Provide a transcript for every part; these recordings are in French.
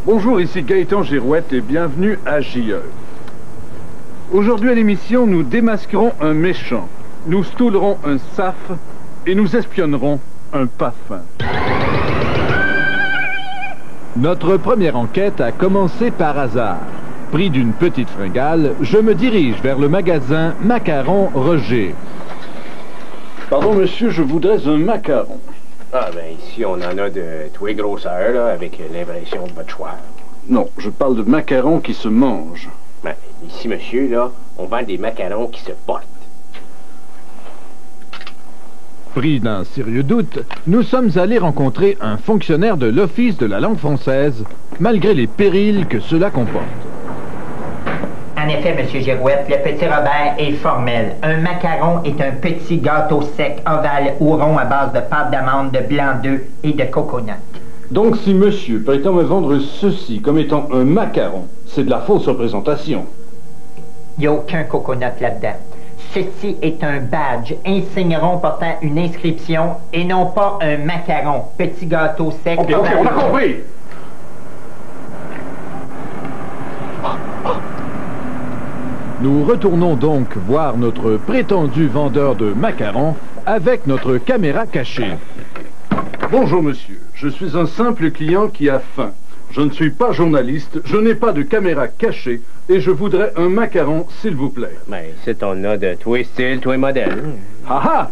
Bonjour, ici Gaëtan Girouette et bienvenue à JE. Aujourd'hui à l'émission, nous démasquerons un méchant, nous stoulerons un saf et nous espionnerons un pas fin. Notre première enquête a commencé par hasard. Pris d'une petite fringale, je me dirige vers le magasin Macaron Roger. Pardon monsieur, je voudrais un macaron. Ah ben ici on en a de tous les grosseurs là, avec l'impression de votre choix. Non, je parle de macarons qui se mangent. Ben ici monsieur là, on vend des macarons qui se portent. Pris d'un sérieux doute, nous sommes allés rencontrer un fonctionnaire de l'Office de la langue française, malgré les périls que cela comporte. En effet, M. Girouette, le petit Robert est formel. Un macaron est un petit gâteau sec, ovale ou rond à base de pâte d'amande, de blanc d'œuf et de coconut. Donc si monsieur prétend me vendre ceci comme étant un macaron, c'est de la fausse représentation. Il n'y a aucun coconut là-dedans. Ceci est un badge, insigne rond portant une inscription et non pas un macaron, petit gâteau sec. Ok, on a compris! Nous retournons donc voir notre prétendu vendeur de macarons avec notre caméra cachée. Bonjour monsieur, je suis un simple client qui a faim. Je ne suis pas journaliste, je n'ai pas de caméra cachée et je voudrais un macaron s'il vous plaît. Ben ici on a de tous les styles, tous les modèles. Ah ah!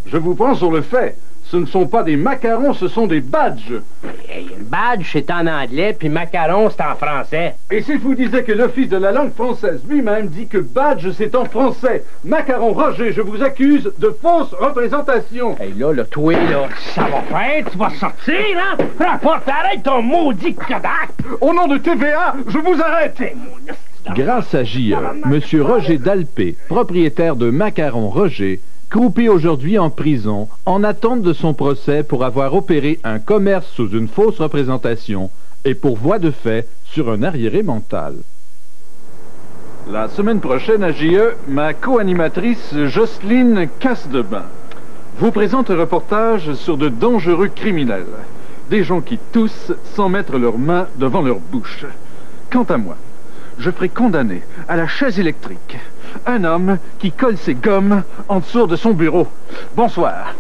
Je vous prends sur le fait. Ce ne sont pas des macarons, ce sont des badges. Hey, badge c'est en anglais, puis macaron c'est en français. Et si je vous disais que l'Office de la langue française lui-même dit que badge c'est en français, Macaron Roger, je vous accuse de fausse représentation. Hey là, toi là, ça va faire, tu vas sortir, hein? Rapporte, arrête ton maudit Kodak! Au nom de TVA, je vous arrête! Grâce à JE, M. Roger Dalpé, propriétaire de Macaron Roger, croupit aujourd'hui en prison en attente de son procès pour avoir opéré un commerce sous une fausse représentation et pour voie de fait sur un arriéré mental. La semaine prochaine à JE, ma co-animatrice Jocelyne Cassedebain vous présente un reportage sur de dangereux criminels. Des gens qui toussent sans mettre leurs mains devant leur bouche. Quant à moi, je ferai condamner à la chaise électrique un homme qui colle ses gommes en dessous de son bureau. Bonsoir.